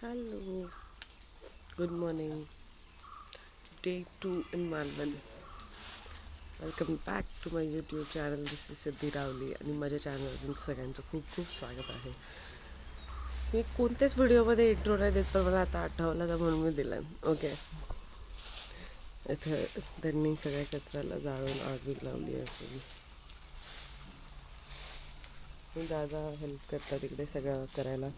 Hello, good morning. Day 2 in Malvan. Welcome back to my YouTube channel. This is सिद्धी रावली आणि माझ्या चॅनलवर तुमचं सगळ्यांचं खूप खूप स्वागत आहे. मी कोणत्याच व्हिडिओमध्ये इंट्रो नाही देत, पण मला आता आठवलं तर म्हणून मी दिला. ओके, इथे त्यांनी सगळ्या कचऱ्याला जाळून आग लावली आहे. मी दादा हेल्प करतात तिकडे सगळं करायला.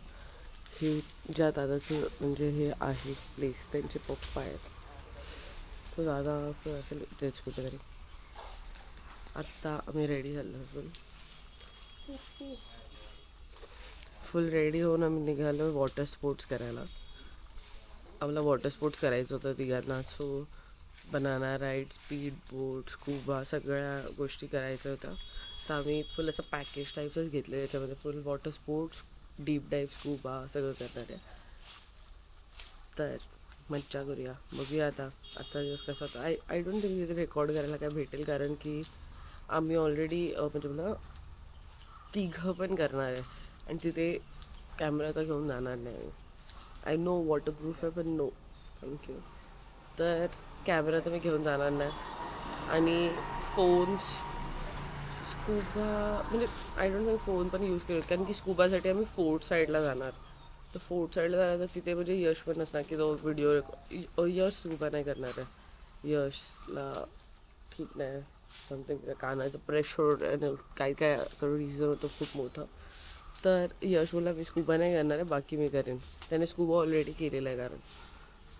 ही ज्या दादाचं म्हणजे हे आहे प्लेस, त्यांचे पप्पा आहेत. तो दादा असेल इथेच कुठेतरी. आत्ता आम्ही रेडी झालो असून फुल रेडी होऊन आम्ही निघालो वॉटर स्पोर्ट्स करायला. आम्हाला वॉटर स्पोर्ट्स करायचं होतं तिघांना. सो बनाना राईड, स्पीड बोट, स्कूबा सगळ्या गोष्टी करायच्या होत्या. तर आम्ही फुल असं पॅकेज टाईपच घेतलं. याच्यामध्ये फुल वॉटर स्पोर्ट्स, डीप डाईव्ह, स्कूबा सगळं करणार आहे. तर मज्जा करूया, बघूया आता आजचा दिवस कसा होता. आय डोंट थिंक तिथे रेकॉर्ड करायला काय भेटेल, कारण की आम्ही ऑलरेडी म्हणजे मला तिघं पण करणार आहे आणि तिथे कॅमेरा तर घेऊन जाणार नाही. आय नो वॉटरप्रूफ आहे, पण नो थँक्यू. तर कॅमेरा तर मी घेऊन जाणार नाही. आणि फोन्स, स्कूबा म्हणजे आय डोंट थिंक फोन पण यूज केले, कारण की स्कूबासाठी आम्ही फोर्ट साईडला जाणार. तर फोर्ट साईडला जाणार तर तिथे म्हणजे यश पण नसणार की तो व्हिडिओ. यश स्कूबा नाही करणार आहे. यशला ठीक नाही, समथिंग कानाचं प्रेशर आणि काय काय असं रिझन होतं खूप मोठं. तर यश बोला मी स्कूबा नाही करणार आहे, बाकी मी करेन. त्याने स्कूबा ऑलरेडी केलेलं आहे, कारण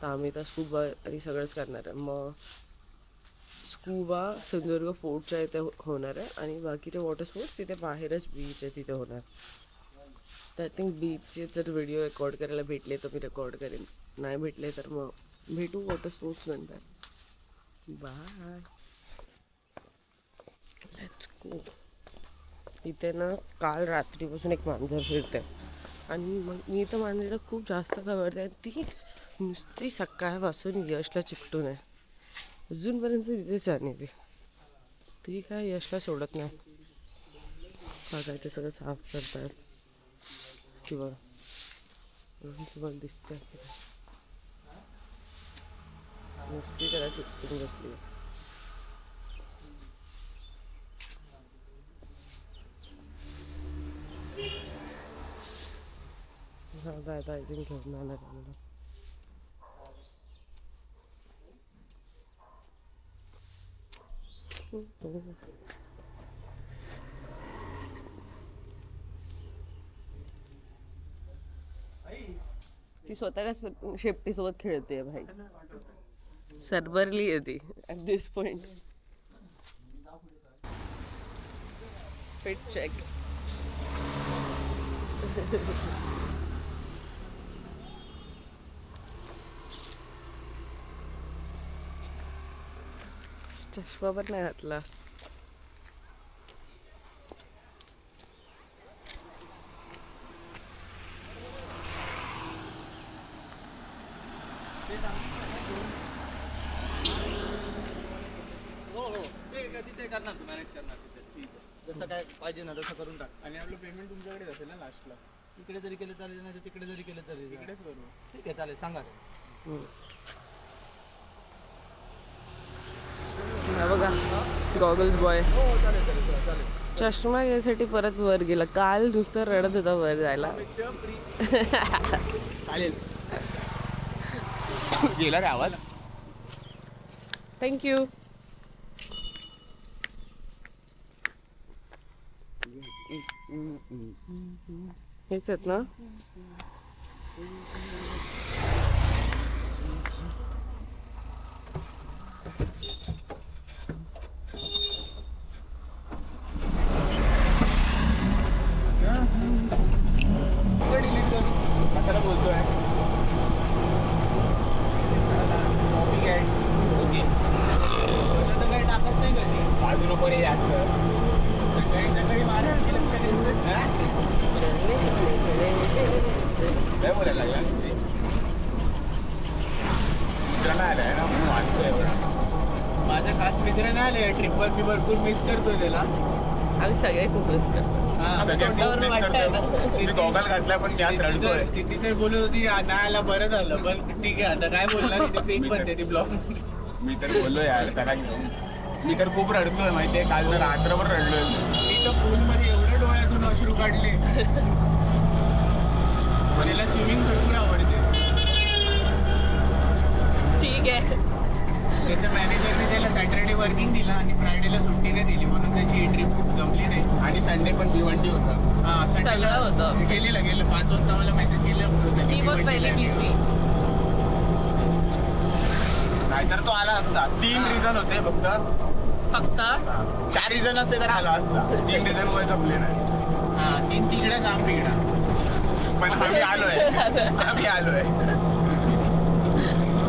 तर आम्ही तर स्कूबा आणि सगळंच करणार आहे. मग स्कूबा सिंधुदुर्ग फोर्टच्या इथे होणार आहे आणि बाकीचे वॉटर स्पोर्ट्स तिथे बाहेरच बीच आहे तिथे होणार. तर आय थिंक बीचचे जर व्हिडिओ रेकॉर्ड करायला भेटले तर मी रेकॉर्ड करेन, नाही भेटले तर मग भेटू वॉटर स्पोर्ट्स नंतर. Bye, let's go. इथे ना काल रात्रीपासून एक मांजर फिरते आणि मग मी तर मांजरीला खूप जास्त घाबरते आणि ती नुसती सकाळपासून यशला चिकटून आहे. अजूनपर्यंत तिथेच आहे ती काय यशला सोडत नाही. बघा ते सगळं साफ करतात किंवा तुम्हाला दिसते नुसती त्याला चिकटून बसली. आता आय थिंक घेऊन जाणार आम्हाला. ती स्वतःच शेपटीसोबत खेळते भाई. सरबरली आहे ती at this point. Fit check. चष्मा पण नाही घातला. तिथे करणार तू, मॅनेज करणार तिथे. ठीक आहे, जसं काय पाहिजे ना तसं करून टाक. आणि आपलं पेमेंट तुमच्याकडेच असेल ना लास्टला. इकडे जरी केलं चालेल, नाही तर तिकडे जरी केलं तरी इकडेच करू. ठीक आहे, चालेल, सांगा. बघा गॉगल्स बॉय हो चालेल चालेल चालेल. चष्मा घ्यायसाठी परत वर गेला. काल नुसतं रडत होता वर जायला. चालेल. गेला रे आवाज. थँक्यू. हेच आहेत ना. कशाला बोलतोय. ओके काही टाकत नाही कधी बाजू नको रे जास्त. सकाळी सकाळी मारायला की लक्ष द्यायचं. काय बोलायला लागला मित्रांना आलाय ना म्हणून वाचतोय एवढा. माझ्या खास मित्रांना आले ट्रिपवर. मी भरपूर मिस करतोय त्याला. आम्ही सगळे खूप मिस करतो. सगळ्या तोंडावरून वाटतंय ना. मी गॉगल घातला पण मी आज रडतोय. सिद्धी तर बोलत होती नाही आला बरं झालं पण ठीक आहे आता काय बोलणार नाही, ते फेक बनते ती ब्लॉग. मी तर बोललो यार त्याला घेऊन. मी तर खूप रडतोय माहितीये, काल तर रात्रभर रडलोय. मी तर पूलमध्ये एवढे डोळ्यातून अश्रू काढले. मला स्विमिंग भरपूर आवडते. ठीक आहे. त्याच्या मॅनेजरने त्याला सॅटर्डे वर्किंग दिला आणि फ्रायडेला सुट्टी नाही दिली म्हणून त्याची ट्रिप जमली नाही. आणि संडे पण भिवंडी होता. हा संडेला होतं. गेलं 5 वाजता मला मेसेज केला. He was very busy. नाहीतर तो आला असता. 3 रिझन होते फक्त. 4 रिझन असते तर आला असता. 3 रिझन मुळे जमले नाही. हा 3 तिकडे काम बिघडा. पण आम्ही आलोय.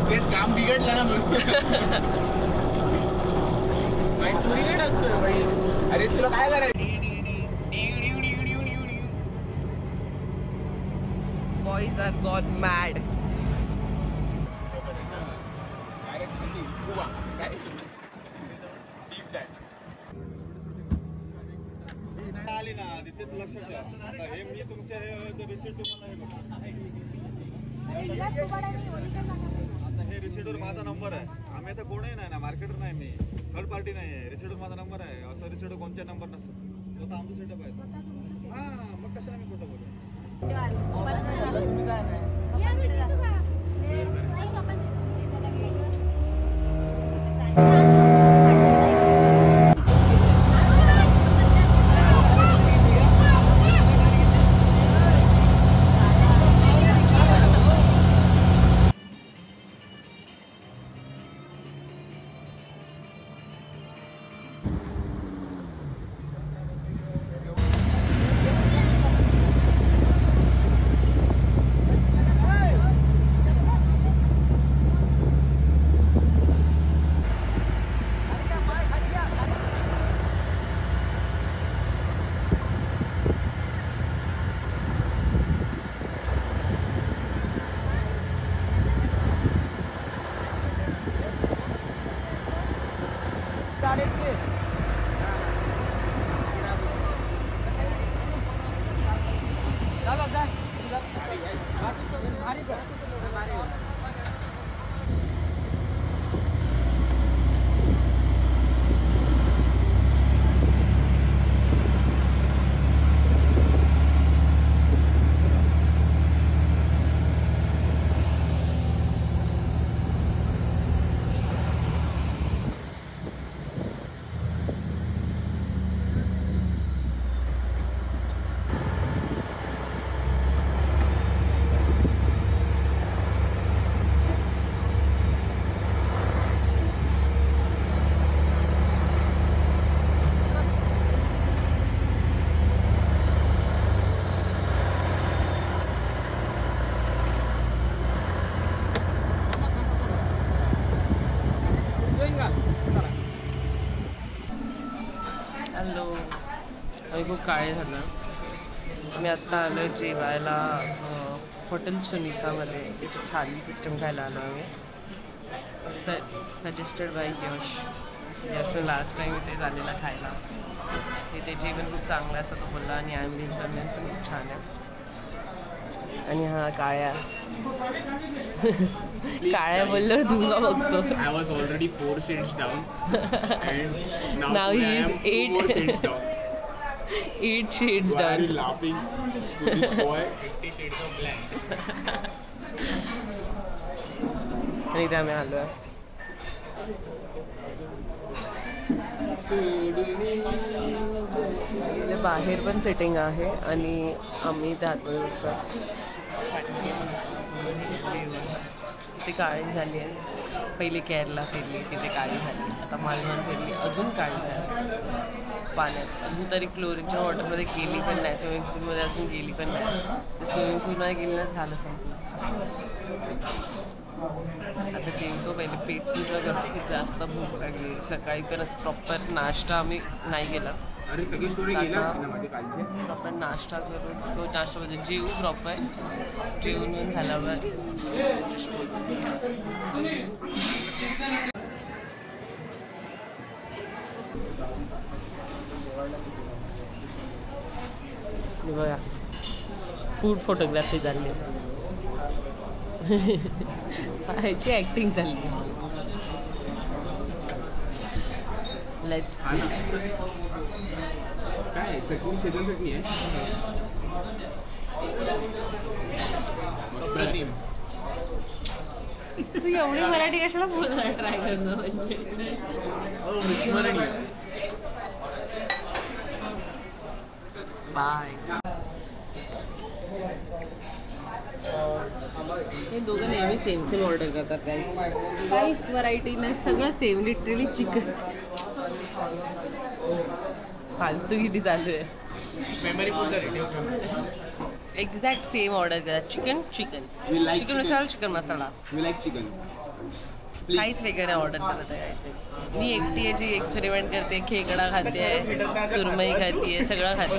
तेच काम बिघडलं ना म्हणून. पुरी काय टाकतोय बाई. अरे तुला काय करायचं. Boys are gone mad. आली ना तिथे लक्षात ठेवा. आता हे मी तुमचे रिसिट तुम्हाला आता हे रिसिटवर माझा नंबर आहे. आम्ही आता कोणही नाही ना, मार्केटर नाही मी, थर्ड पार्टी नाही आहे. रिसिटवर माझा नंबर आहे. असं रिसिटवर कोणत्या नंबर नसतं. स्वतः आमचं सेटअप आहे. हा मग कशाला मी खोटं बोलू. हॅलो, आम्ही खूप काळे झालं. आम्ही आत्ता आलो आहे जेवायला हॉटेल सुनीतामध्ये. तिथे थाली सिस्टम खायला आलो आम्ही. सजेस्टेड बाय यशने लास्ट टाईम इथे झालेला खायला. तिथे जेवण खूप चांगलं आहे असं तो बोलला आणि ॲम्बियन्स पण खूप छान आहे. आणि हा काळ्या काळ्या बोलल्यावर धुंगा बघतो. I was already 4 shades down and now he is 8 more shades down. 8 shades Why are down. you laughing to this boy? 50 shades of black. आणि इथे आम्ही आलो आहे. इथे बाहेर पण सेटिंग आहे आणि आम्ही त्या तिथे काळी झाली आहे. पहिली केरला फिरली, तिथे काळी झाली. आता मालवण फिरली, अजून काळी झाली पाण्यात. अजून तरी क्लोरीनच्या वॉटरमध्ये गेली पण नाही. स्विमिंग पूलमध्ये अजून गेली पण नाही. स्विमिंग पूलमध्ये गेली झालं संपलं. आता जेवतो, पहिले पेट पूजा करतो. खूप जास्त भूक लागली. सकाळी पण असं प्रॉपर नाश्ता आम्ही नाही केला. प्रॉपर नाश्ता करून तो नाश्तामध्ये जेवू प्रॉपर. जेवून झाल्यावर हे बघा फूड फोटोग्राफी चालली ह्याची ॲक्टिंग चालली. लेट्स काय चटणी शेजन चटणी आहे अप्रतिम. तू एवढी मराठी कशाला बोलणार ट्राय करणं म्हणजे स्मरणीय. बाय. हे दोघं नेहमी सेम ऑर्डर करतात काहीच व्हरायटी नाही, सगळं सेम लिटरली चिकन. फालतू किती चालू आहे. मेमरी फुल झाली. एक्झॅक्ट सेम ऑर्डर करा. Chicken chicken We like chicken masala chicken masala. We like chicken. काहीच वेगळं नाही ऑर्डर करत आहे काहीच. मी एकटी आहे जी एक्सपेरिमेंट करते. खेकडा खाते आहे, सुरमई खाते आहे, सगळं खाते.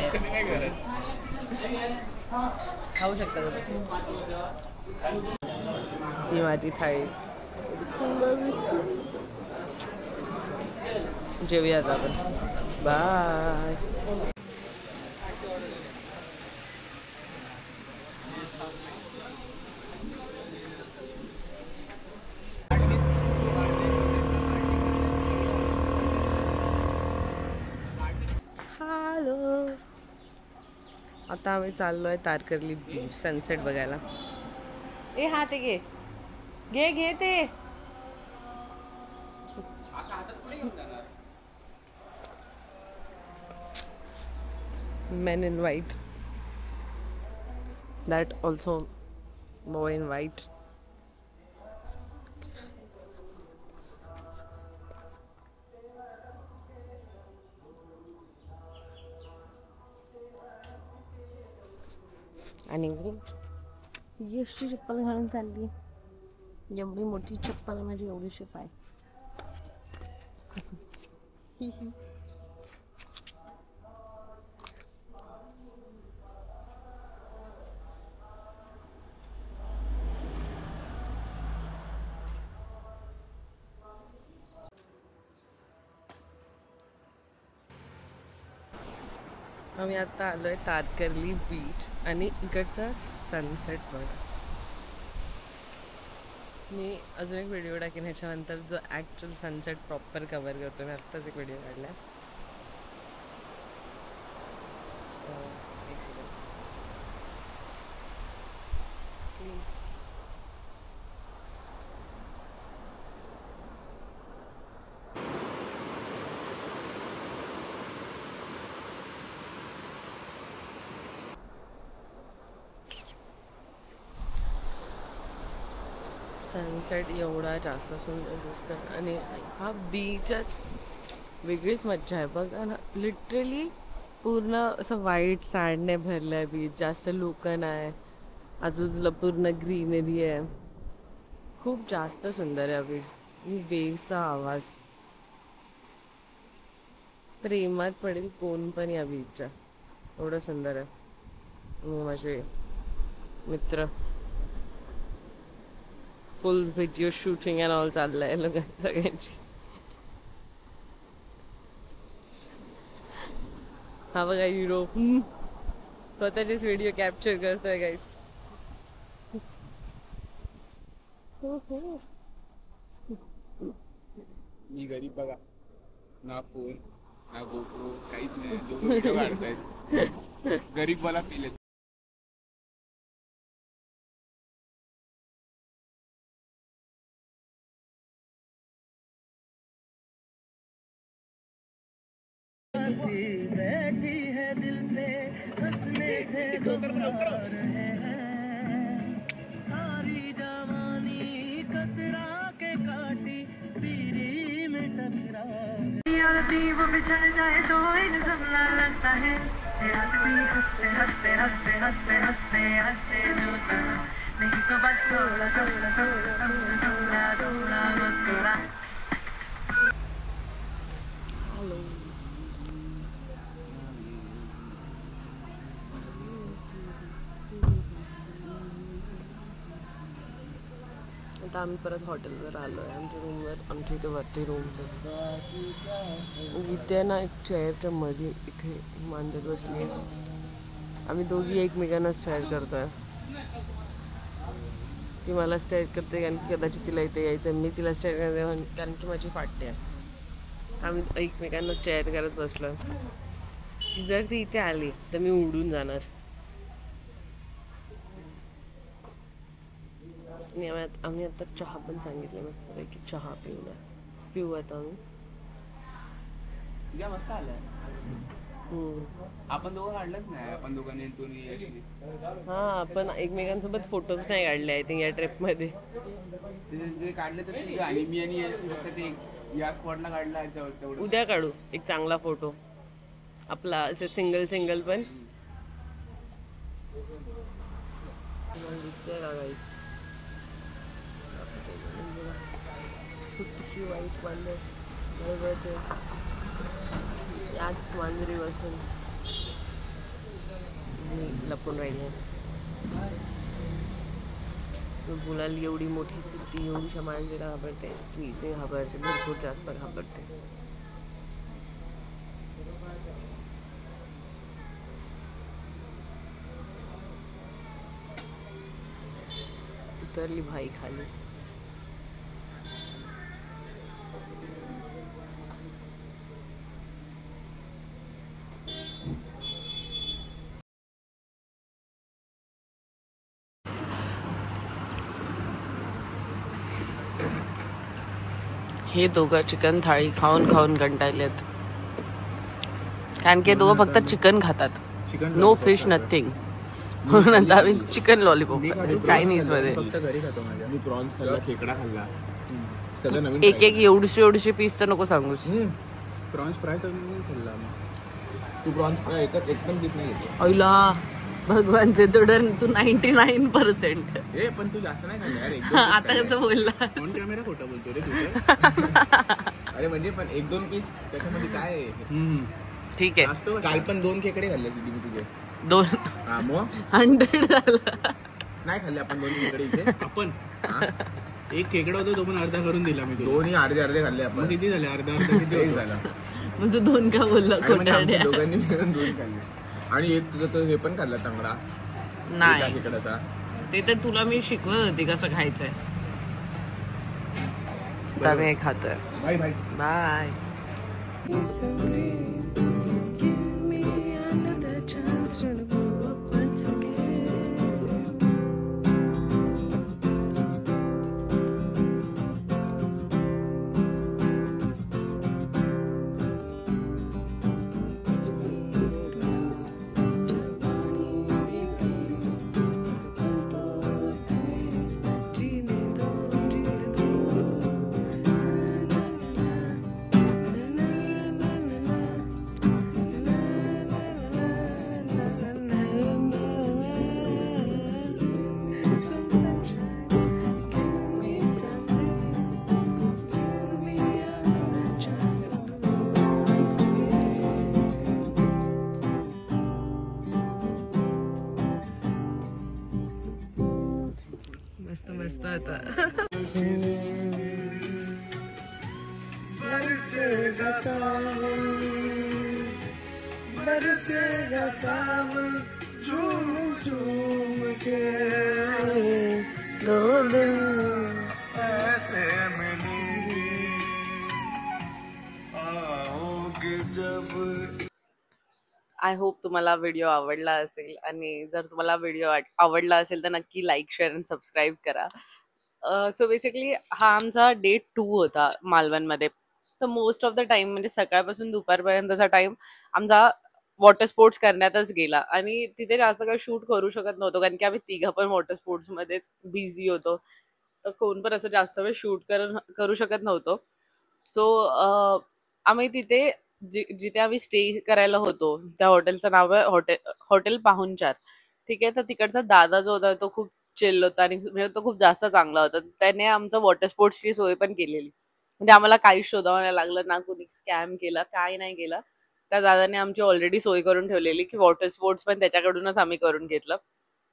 खाऊ शकता तुम्ही. ही माझी थाळी. जेवूयात आपण. बाय. हॅलो. आता आम्ही चाललोय तारकर्ली बीच सनसेट बघायला. ए हा ते घे घे घे ते. Men in white. That also boy in white. आणि ही अशी चप्पल घालून चालली. एवढी मोठी चप्पल आहे माझी, एवढीशी पाय. आम्ही आता आलोय तारकर्ली बीच आणि इकडचा सनसेट बघा. मी अजून एक व्हिडिओ टाकेन ह्याच्यानंतर जो ॲक्च्युअल सनसेट प्रॉपर कवर करतो. मी आत्ताच एक व्हिडिओ काढला. प्लीज. सनसेट एवढा जास्त सुंदर दिसतं आणि हा बीचच वेगळीच मज्जा आहे बघा ना. लिटरली पूर्ण असं व्हाईट सँडने भरलं आहे बीच. जास्त लोक नाही, आजूबाजूला पूर्ण ग्रीनरी आहे. खूप जास्त सुंदर आहे बीच. वेव्हचा आवाज. प्रेमात पडेल कोण पण या बीचच्या. एवढं सुंदर आहे. माझे मित्र फुल व्हिडिओ शूटिंग अँड ऑल चाललंय लोकांची सगळ्यांची. हा बघा हिरो स्वतःचेच व्हिडिओ कॅप्चर करतोय गाईस. मी गरीब बघा, ना फोन ना गोप्रो काहीच नाही. दोघं व्हिडिओ काढतायत. गरीब मला फील येत. बैठी है दिल पे हंसने से सारी जवानी कतरा के काटी पीरी में टकरा. वो बिछड़ जाए तो एक जमना लगता है. आदमी हंसते हंसते हंसते हंसते हंसते हंसते नहीं तो बस थोड़ा थोड़ा थोड़ा थोड़ा थोड़ा मुस्कुरा. आता आम्ही परत हॉटेलवर आलो आहे. आमच्या रूमवर, आमच्या इथे वरती रूम्स आहेत. इथे ना एक चेअरच्या मध्ये इथे मांजर बसली आहे आम्ही दोघी एकमेकांना स्टाईल करतोय. ती मला स्टाईल करते कारण की कदाचित तिला इथे यायचं, मी तिला स्टाईल करते कारण की माझी फाटते आहे. आम्ही एकमेकांना स्टाईल करत बसलो. जर ती इथे आली तर मी उडून जाणार. आम्ही आता चहा पण सांगितलं मस्त की चहा पिऊ आता आम्ही. मस्त आलाय. आपण दोघं काढलंच नाही, आपण दोघांनी हा आपण एकमेकांसोबत फोटोज नाही काढले आय थिंक या ट्रिप मध्ये. जे काढले तर ठीक आणि मी आणि यश फक्त ते या स्पॉटला काढला तेवढं. उद्या काढू एक चांगला फोटो आपला असे सिंगल पण. दिसतंय का गाईस? छोटीशी वाईट वांदर याच मांजरी बसून मी लपून राहिले. बोलाली एवढी मोठी सिटी एवढीशा मांजरीला घाबरते, ती घाबरते, भरपूर जास्त घाबरते. उतरली भाई खाली. हे दोघं चिकन थाळी खाऊन खाऊन कंटाळलेत कारण की दोघं फक्त चिकन खातात. No fish nothing. म्हणून आम्ही चिकन लॉलीपॉप चायनीज मध्ये घरी खातो. मी प्रॉन्स खाल्ला, खेकडा खाल्ला, सगळं नवीन. एक एवढीशी पीस तर नको सांगूस. प्रॉन्स फ्राय सगळं खाल्ला. तू प्रॉन्स फ्राय एक पण पीस नाही घेतला. अयला भगवानचे तू 99%. ए पण तू जास्त नाही खाल्ला. आता कसं बोलला? फोन कॅमेरा खोटा बोलतो रे तुझं. अरे म्हणजे पण 1-2 पीस त्याच्यामध्ये काय आहे? ठीक आहे. काल पण 2 खेकडे खाल्ले सिद्धी मी तुझे. 2 हा मग 100 झालं. नाही खाल्ले आपण 2 खेकडे इथे. आपण एक खेकडा होता तो पण अर्धा करून दिला मी. दोन्ही अर्धे खाल्ले आपण. किती झाले? अर्धा किती झाला? मग तू 2 का बोलला? दोघांनी मिळून 2 खाल्ले. आणि एक तुझं तर हे पण खाल्ला तांगडा नाही खेकड्याचा. ते तर तुला मी शिकवत होती कसं खायचंय. आता मी खातोय. Bye bye bye. मस्त आता. आय होप तुम्हाला व्हिडिओ आवडला असेल आणि जर तुम्हाला व्हिडिओ आवडला असेल तर नक्की लाईक शेअर आणि सबस्क्राईब करा. सो बेसिकली हा आमचा डे 2 होता मालवणमध्ये. तर मोस्ट ऑफ द टाइम म्हणजे सकाळपासून दुपारपर्यंतचा टाइम आमचा वॉटर स्पोर्ट्स करण्यातच गेला आणि तिथे जास्त काही शूट करू शकत नव्हतो कारण की आम्ही तिघं पण वॉटर स्पोर्ट्समध्येच बिझी होतो. तर कोण पण असं जास्त वेळ शूट करू शकत नव्हतो. सो आम्ही तिथे जिथे आम्ही स्टे करायला होतो त्या हॉटेलचं नाव आहे हॉटेल पाहुणचार. ठीक आहे. तर तिकडचा दादा जो होता तो खूप चिल होता आणि म्हणजे तो खूप जास्त चांगला होता. त्याने आमचं वॉटर स्पोर्ट्सची सोय पण केलेली म्हणजे आम्हाला काही शोधावं नाही लागलं ना कोणी स्कॅम केला काय नाही केला. त्या दादाने आमची ऑलरेडी सोय करून ठेवलेली की वॉटर स्पोर्ट्स पण त्याच्याकडूनच आम्ही करून घेतलं.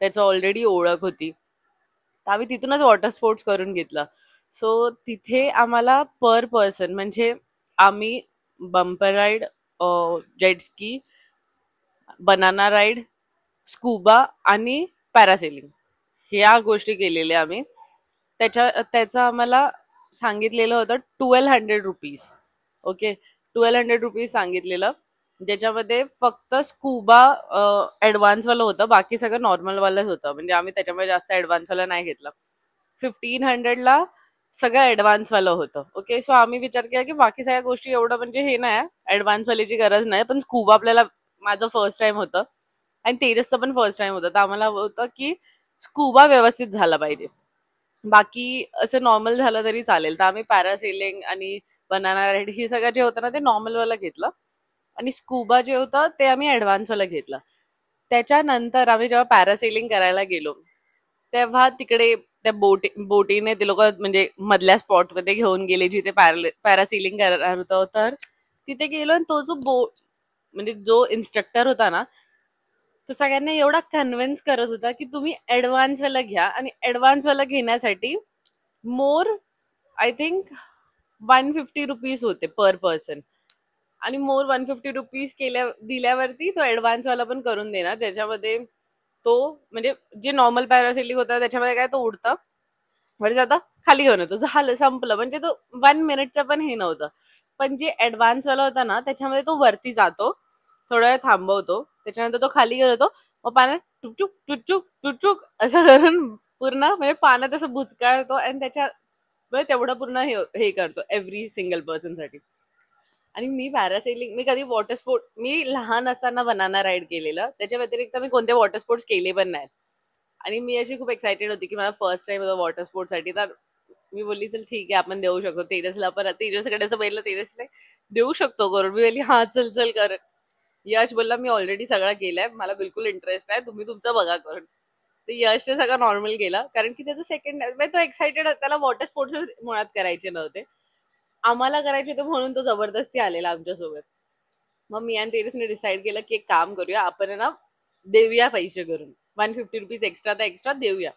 त्याचं ऑलरेडी ओळख होती तर आम्ही तिथूनच वॉटर स्पोर्ट्स करून घेतलं. सो तिथे आम्हाला पर पर्सन म्हणजे आम्ही bumper ride, jet ski, banana ride, scuba आणि पॅरासेलिंग ह्या गोष्टी केलेल्या आम्ही. त्याचं आम्हाला सांगितलेलं होतं 1200 रुपीज. ओके, 1200 रुपीज सांगितलेलं, ज्याच्यामध्ये फक्त स्कुबा ॲडव्हान्सवालं होतं, बाकी सगळं नॉर्मलवालंच होतं. म्हणजे आम्ही त्याच्यामध्ये जास्त ॲडव्हान्सवालं नाही घेतलं. 1500ला सगळं ॲडव्हान्सवालं होतं. ओके, सो आम्ही विचार केला की बाकी सगळ्या गोष्टी एवढं म्हणजे हे नाही, ॲडव्हान्सवाल्याची गरज नाही, पण स्कुबा आपल्याला, माझं फर्स्ट टाइम होतं आणि तेजसचं पण फर्स्ट टाइम होतं, तर आम्हाला होतं की स्कुबा व्यवस्थित झाला पाहिजे. बाकी असं नॉर्मल झालं तरी चालेल. तर आम्ही पॅरासेलिंग आणि बनाना राईड हे सगळं जे होतं ना ते नॉर्मलवालं घेतलं आणि स्कुबा जे होतं ते आम्ही ॲडव्हान्सवालं घेतलं. त्याच्यानंतर आम्ही जेव्हा पॅरासेलिंग करायला गेलो तेव्हा तिकडे त्या बोटीने ते लोक म्हणजे मधल्या स्पॉटमध्ये घेऊन गेले जिथे पॅरासेलिंग करणार होतं. तर तिथे गेलो आणि तो जो म्हणजे जो इन्स्ट्रक्टर होता ना तो सगळ्यांना एवढा कन्व्हिन्स करत होता की तुम्ही ॲडव्हान्सवाला घ्या, आणि ॲडव्हान्सवाला घेण्यासाठी मोर आय थिंक 150 रुपीज होते पर पर्सन, आणि मोर 150 रुपीज दिल्यावरती तो ॲडव्हान्सवाला पण करून देणार, ज्याच्यामध्ये तो म्हणजे जे नॉर्मल पॅरासेलिंग होता त्याच्यामध्ये काय तो उडतं म्हणजे आता खाली घेऊन येतो, झालं संपलं. म्हणजे तो 1 मिनिटचा पण हे नव्हतं. पण जे ॲडव्हान्सवाला होता ना त्याच्यामध्ये तो वरती जातो, थोडा वेळ थांबवतो, त्याच्यानंतर तो खाली घेऊन येतो, मग पाण्यात टुचूक टुचूक टुचूक असं करून पूर्ण म्हणजे पाण्यात असं बुचकाळतो आणि त्याच्या म्हणजे तेवढं पूर्ण हे करतो एव्हरी सिंगल पर्सनसाठी. आणि मी पॅरासेलिंग, मी कधी वॉटर स्पोर्ट, मी लहान असताना बनाना राईड केलेलं, त्याच्या व्यतिरिक्त मी कोणते वॉटर स्पोर्ट्स केले पण नाहीत. आणि मी अशी खूप एक्सायटेड होती की मला फर्स्ट टाइम होतं वॉटर स्पोर्ट्ससाठी. तर मी बोलली चल ठीक आहे आपण देऊ शकतो. तेजसला पण, तेजसकडे असं पहिलं तेजसने देऊ शकतो करून, मी बोलली हा चल चल कर. यश बोलला मी ऑलरेडी सगळं केलंय, मला बिलकुल इंटरेस्ट नाही, तुम्ही तुमचं बघा करून. तर यशने सगळं नॉर्मल केलं, कारण की त्याचं सेकंड तो एक्सायटेड, त्याला वॉटर स्पोर्ट्स मुळात करायचे नव्हते, आम्हाला करायचे होते, म्हणून तो जबरदस्ती आलेला आमच्यासोबत. मग मी आणि तेजसने डिसाईड केलं की एक काम करूया, आपण ना देऊया पैसे करून, 150 रुपीज एक्स्ट्रा तर एक्स्ट्रा देऊया.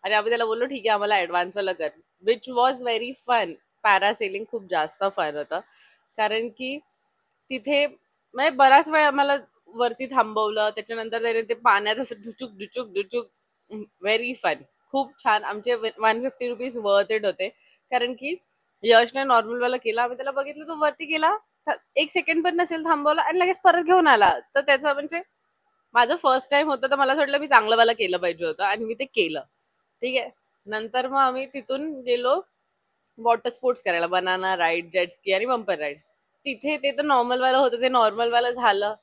आणि आम्ही त्याला बोललो ठीक आहे आम्हाला ॲडव्हान्सवाला कर, which was very fun. Parasailing खूप जास्त फन होतं, कारण की तिथे म्हणजे बराच वेळ आम्हाला वरती थांबवलं, त्याच्यानंतर त्याने ते पाण्यात असं डुचूक डुचूक डुचूक, व्हेरी फन, खूप छान. आमचे 150 रुपीज वर्थ इट होते, कारण की यशने नॉर्मलवाला केला, आम्ही त्याला बघितलं तो वरती गेला, 1 सेकंड पण नसेल थांबवला आणि लगेच परत घेऊन आला. तर त्याचं म्हणजे माझं फर्स्ट टाइम होतं, तर मला असं वाटलं मी चांगलंवाला केलं पाहिजे होतं आणि मी ते केलं. ठीक आहे, नंतर मग आम्ही तिथून गेलो वॉटर स्पोर्ट्स करायला, बनाना राईड, जेट स्की आणि बंपर राईड. तिथे ते तर नॉर्मलवालं होतं, ते नॉर्मलवालं झालं.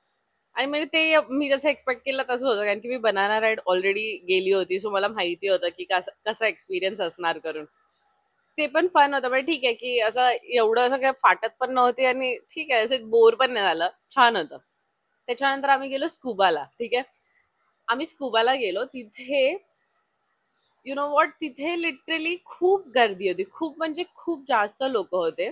आणि म्हणजे ते मी जसं एक्सपेक्ट केलं तसं होतं, कारण की मी बनाना राईड ऑलरेडी गेली होती, सो मला माहिती होतं की कसा एक्सपिरियन्स असणार करून. ते पण फन होतं, म्हणजे ठीक आहे की असं एवढं असं काय फाटत पण नव्हती आणि ठीक आहे असं बोर पण नाही झालं, छान होतं. त्याच्यानंतर आम्ही गेलो स्कुबाला. ठीक आहे, आम्ही स्कुबाला गेलो, तिथे यु नो वॉट, तिथे लिटरली खूप गर्दी होती, खूप म्हणजे खूप जास्त लोक होते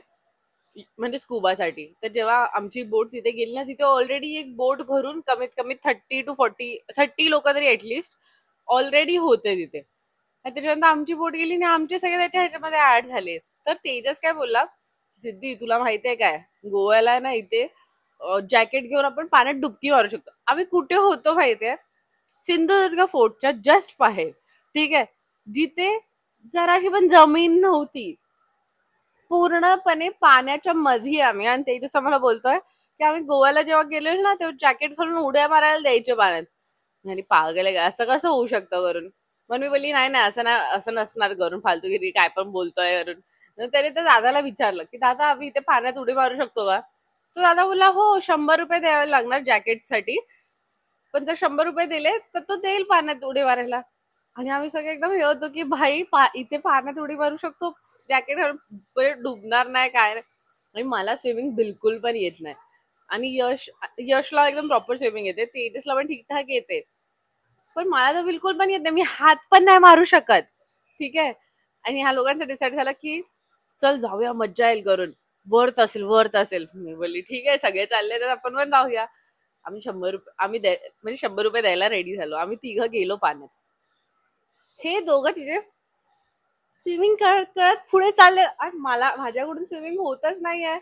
म्हणजे स्कुबासाठी. तर जेव्हा आमची बोट तिथे गेली ना, तिथे ऑलरेडी एक बोट भरून कमीत कमी 30 लोक तरी ऍटलिस्ट ऑलरेडी होते तिथे. आणि त्याच्यानंतर आमची बोट गेली आणि आमचे सगळे त्याच्या ह्याच्यामध्ये ऍड झाले. तर तेजस काय बोलला, सिद्धी तुला माहितीये काय, गोव्याला ना इथे जॅकेट घेऊन आपण पाण्यात डुबकी मारू शकतो. आम्ही कुठे होतो माहितीये, सिंधुदुर्ग फोर्टच्या जस्ट बाहेर. ठीक आहे, जिथे जराशी पण जमीन नव्हती, पूर्णपणे पाण्याच्या मध्ये आम्ही. आणि ते जसं मला बोलतोय की आम्ही गोव्याला जेव्हा गेलो ना तेव्हा जॅकेट घालून उड्या मारायला द्यायचे पाण्यात. आणि पागल आहे का, असं कसं होऊ शकतं करून. पण मी बोलली नाही नाही असं नाही, असं नसणार करून, फालतूगिरी काय पण बोलतोय करून. त्याने त्या दादाला विचारलं की दादा आम्ही इथे पाण्यात उडी मारू शकतो का. तो दादा बोलला हो 100 रुपये द्यावे लागणार जॅकेटसाठी, पण जर 100 रुपये दिले तर तो देईल पाण्यात उडी मारायला. आणि आम्ही सगळे एकदम हे होतो की भाई इथे पाण्यात उडी मारू शकतो, जॅकेट घालून, डुबणार नाही काय नाही. आणि मला स्विमिंग बिलकुल पण येत नाही, आणि यशला एकदम प्रॉपर स्विमिंग येते, तेजसला पण ठीकठाक येते, पण मला तर बिलकुल पण येत नाही, मी हात पण नाही मारू शकत. ठीक आहे, आणि ह्या लोकांचं डिसाईड झालं की चल जाऊया मज्जा येईल करून, वर्थ असेल. मी बोलली ठीक आहे सगळे चालले तर आपण पण जाऊया. आम्ही 100 रुपये म्हणजे 100 रुपये द्यायला रेडी झालो. आम्ही तिघं गेलो पाण्यात, हे दोघं तिथे स्विमिंग करत करत पुढे चालले, आणि माझ्याकडून स्विमिंग होतच नाहीये.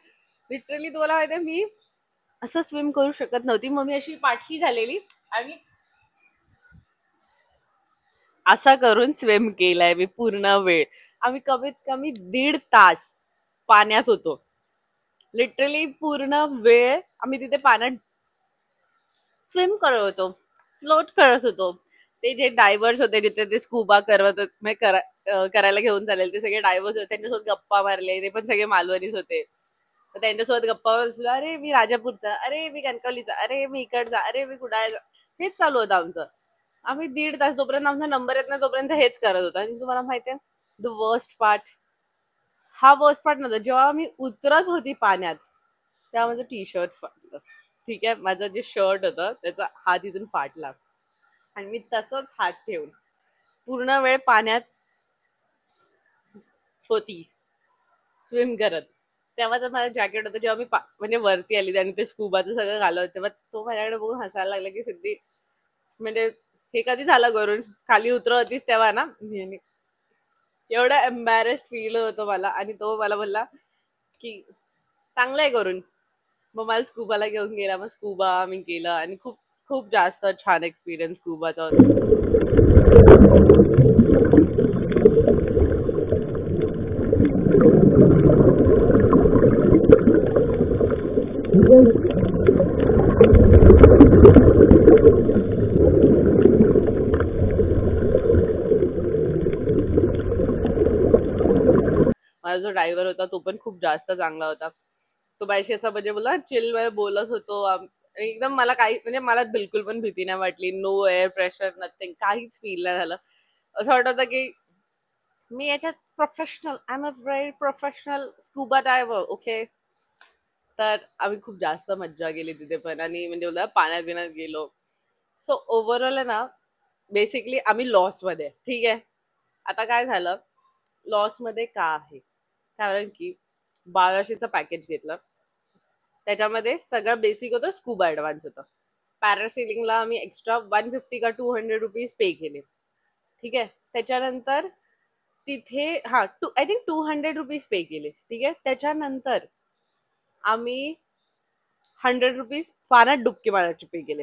लिटरली तुम्हाला माहितीये मी असं स्विम करू शकत नव्हती, मग मी अशी पाठी झालेली आणि असा करून स्विम केलाय मी पूर्ण वेळ. आम्ही कमीत कमी 1.5 तास पाण्यात होतो. लिटरली पूर्ण वेळ आम्ही तिथे पाण्यात स्विम करत होतो, फ्लोट करत होतो. ते जे डायव्हर्स होते जिथे ते स्कुबा करत करायला घेऊन चालेल ते सगळे डायव्हर्स होते, त्यांच्यासोबत गप्पा मारले. ते पण सगळे मालवणीच होते. तर त्यांच्यासोबत गप्पा बसलो, अरे मी राजापूरचा, अरे मी कणकवलीचा, अरे मी इकडचा, अरे मी कुडाळचा. हेच चालू होतं आमचं. आम्ही 1.5 तास जोपर्यंत आमचा नंबर येत नाही तोपर्यंत हेच करत होतो. आणि तुम्हाला माहितीये द वर्स्ट पार्ट, हा वर्स्ट पार्ट नव्हता. जेव्हा मी उतरत होती पाण्यात तेव्हा माझं टी शर्ट फाटलं. ठीक आहे, माझं जे शर्ट होतं त्याचा हात इथून फाटला आणि मी तसंच हात ठेवून पूर्ण वेळ पाण्यात होती स्विम करत. तेव्हा तर माझं जॅकेट होतं. जेव्हा मी म्हणजे वरती आली आणि ते स्कुबाचं सगळं घालत तेव्हा तो माझ्याकडे बघून हसायला लागला की सिद्धी म्हणजे हे कधी झालं करून खाली उतरवतीस तेव्हा ना. एवढा एम्बॅरेस्ड फील होतो मला. आणि तो मला बोलला की चांगलं आहे करून. मग मला स्कुबाला घेऊन गेला. मग स्कुबा मी केलं आणि खूप खूप जास्त छान एक्सपिरियन्स स्कुबाचा होता. माझा जो ड्रायव्हर होता तो पण खूप जास्त चांगला होता. तो माझ्याशी असं म्हणजे बोला चिल मध्ये बोलत होतो. एकदम मला काही म्हणजे मला बिलकुल पण भीती नाही वाटली. नो एअर प्रेशर, नथिंग, काहीच फील नाही झालं. असं वाटत होतं की मी याच्यात professional, I am a very professional scuba driver. Okay. तर आम्ही खूप जास्त मज्जा केली तिथे पण. आणि म्हणजे बोला पाण्यात बिण्यात गेलो. सो ओव्हरऑल आहे ना, बेसिकली आम्ही लॉस मध्ये. ठीक आहे. आता काय झालं, लॉस मध्ये का आहे, कारण की 1200चं पॅकेज घेतलं. त्याच्यामध्ये सगळं बेसिक होतं, स्कुबा ऍडव्हान्स होतं. पॅरासेलिंगला आम्ही एक्स्ट्रा 150 का 200 रुपीज पे केले. ठीक आहे. त्याच्यानंतर तिथे आय थिंक 200 रुपीज पे केले. ठीक आहे. त्याच्यानंतर आम्ही 100 रुपीज पाण्यात डुबकी मारायचे पे केले.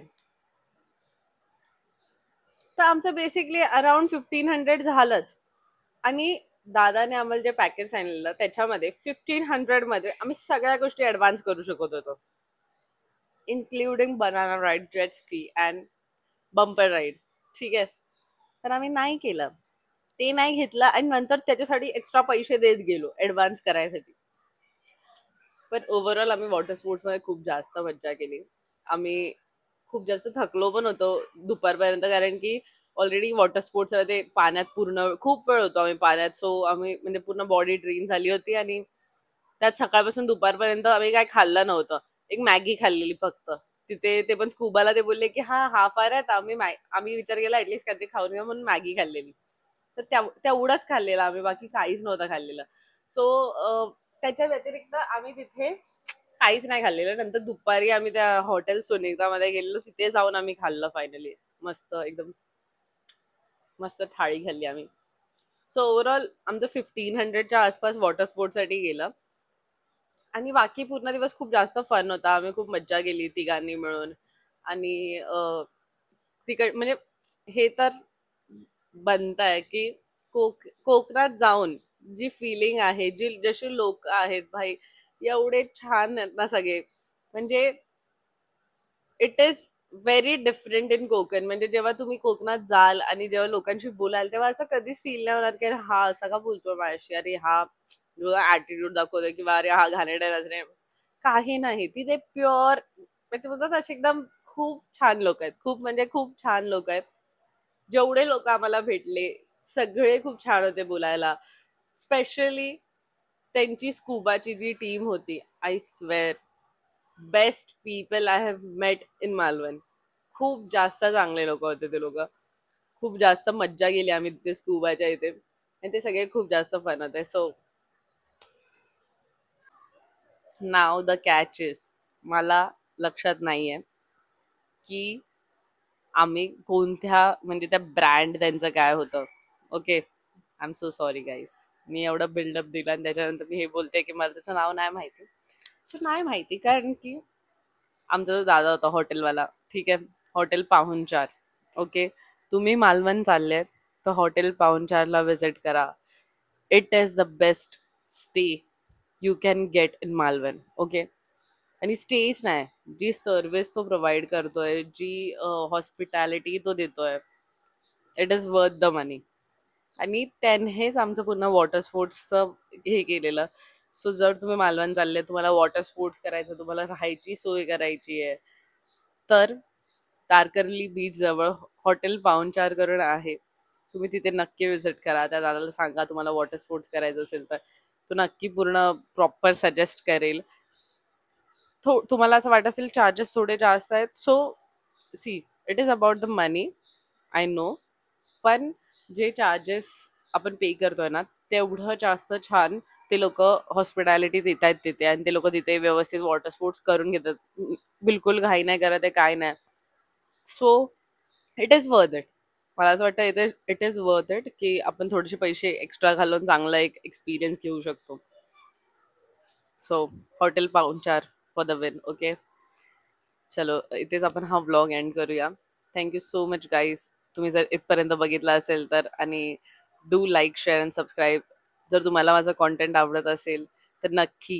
तर आमचं बेसिकली अराउंड 1500 झालंच. आणि दादाने आम्हाला जे पॅकेज सांगितलेलं त्याच्यामध्ये 1500 मध्ये आम्ही सगळ्या गोष्टी ऍडव्हान्स करू शकत होतो, including banana ride, jet ski and bumper ride. ठीक आहे. तर आम्ही नाही केलं, ते नाही घेतलं आणि नंतर त्याच्यासाठी एक्स्ट्रा पैसे देत गेलो ऍडव्हान्स करायसाठी. पण ओव्हरऑल आम्ही वॉटर स्पोर्ट्स मध्ये खूप जास्त मज्जा केली. आम्ही खूप जास्त थकलो पण होतो दुपारपर्यंत, कारण की ऑलरेडी वॉटर स्पोर्ट्स ते पाण्यात पूर्ण खूप वेळ होतो आम्ही पाण्यात. सो आम्ही म्हणजे पूर्ण बॉडी ट्रेन झाली होती. आणि त्यात सकाळपासून दुपारपर्यंत आम्ही काय खाल्लं नव्हतं. एक मॅगी खाल्लेली फक्त तिथे. ते पण स्कुबाला ते बोलले की हा हाफ आहे. तर आम्ही विचार केला ऍटलीस्ट काहीतरी खाऊन घेऊ म्हणून मॅगी खाल्लेली. तर तेवढंच खाल्लेलं आम्ही, बाकी काहीच नव्हतं खाल्लेलं. सो त्याच्या व्यतिरिक्त आम्ही तिथे काहीच नाही खाल्लेलं. नंतर दुपारी आम्ही त्या हॉटेल सुनीता मध्ये गेलेलो, तिथे जाऊन आम्ही खाल्लं फायनली. मस्त एकदम मस्त थाळी खाल्ली आम्ही. सो ओव्हरऑल आमचं 1500च्या आसपास वॉटर स्पोर्ट्स साठी गेलं. आणि बाकी पूर्ण दिवस खूप जास्त फन होता. आम्ही खूप मज्जा केली तिघांनी मिळून. आणि तिकड म्हणजे हे तर बनताय की कोकणात जाऊन जी फिलिंग आहे, जशी लोक आहेत भाई, एवढे छान आहेत ना सगळे. म्हणजे it is very different in Konkan. म्हणजे जेव्हा तुम्ही कोकणात जाल आणि जेव्हा लोकांशी बोलाल तेव्हा असं कधीच फील नाही होणार की अरे हा असा का बोलतोय माझ्याशी, अरे हा ऍटिट्यूड दाखवतोय किंवा अरे हा घाणेरड्या नजरे. काही नाही. तिथे प्युअर म्हणजे बोलतात असे एकदम खूप छान लोक आहेत. खूप म्हणजे खूप छान लोक आहेत. जेवढे लोक आम्हाला भेटले सगळे खूप छान होते बोलायला. स्पेशली त्यांची स्कुबाची जी टीम होती, I swear best people I have met in Malvan. खूप जास्त चांगले लोक होते ते लोक. खूप जास्त मज्जा केली आम्ही तिथे स्कुबाच्या इथे. आणि ते सगळे खूप जास्त फन होते. So now the catch is, मला लक्षात नाहीये की आम्ही कोणत्या म्हणजे त्या ब्रँड त्यांचं काय होतं. Okay. I am so sorry guys. मी एवढं बिल्डअप दिला आणि त्याच्यानंतर मी हे बोलते की मला त्याचं नाव नाही माहिती. सो नाही माहिती, कारण की आमचा जो दादा होता हॉटेलवाला, ठीक आहे, हॉटेल पाहुणचार. ओके. तुम्ही मालवण चाललेत तर हॉटेल पाहुणचारला विजिट करा. It is the best stay you can get in Malvan. Okay. आणि स्टेज नाही, जी सर्व्हिस तो प्रोव्हाइड करतोय, जी हॉस्पिटॅलिटी तो देतोय, इट इज वर्थ द मनी. आणि त्यांनीच आमचं पुन्हा वॉटर स्पोर्ट्सचं हे केलेलं. सो जर तुम्ही मालवण चालले, तुम्हाला वॉटर स्पोर्ट्स करायचं, तुम्हाला राहायची सोय करायची आहे, तर तारकर्ली बीच जवळ हॉटेल पाहुणचार करून आहे, तुम्ही तिथे नक्की विजिट करा. त्या दादाला सांगा तुम्हाला वॉटर स्पोर्ट्स करायचं असेल तर तो नक्की पूर्ण प्रॉपर सजेस्ट करेल. तुम्हाला असं वाटत असेल चार्जेस थोडे जास्त आहेत, so see, it is about the money, I know. पण जे चार्जेस आपण पे करतोय ना, तेवढं जास्त छान ते लोक हॉस्पिटॅलिटी देत आहेत तिथे. आणि ते लोक तिथे व्यवस्थित वॉटर स्पोर्ट्स करून घेतात, बिलकुल घाई नाही करत आहे, काय नाही. So it is worth it. मला असं वाटतं इट इज वर्थ इट की आपण थोडेसे पैसे एक्स्ट्रा घालून चांगला एक एक्सपिरियन्स घेऊ शकतो. सो हॉटेल पाहुणचार फॉर द विन. ओके, चलो इथेच आपण हा व्लॉग एंड करूया. थँक्यू सो मच गाईज, तुम्ही जर इथपर्यंत बघितला असेल तर. आणि do like, share and subscribe. जर तुम्हाला माझं कॉन्टेंट आवडत असेल तर नक्की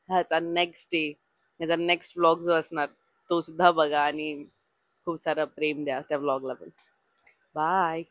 ह्याचा नेक्स्ट व्लॉग जो असणार तो सुद्धा बघा आणि खूप सारं प्रेम द्या त्या व्लॉगला पण. बाय.